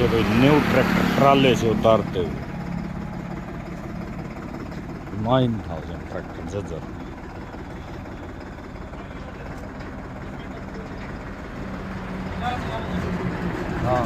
ये भाई new tractor ट्राले से उतारते हुए 9000 ट्रैक्टर जज्जर। हाँ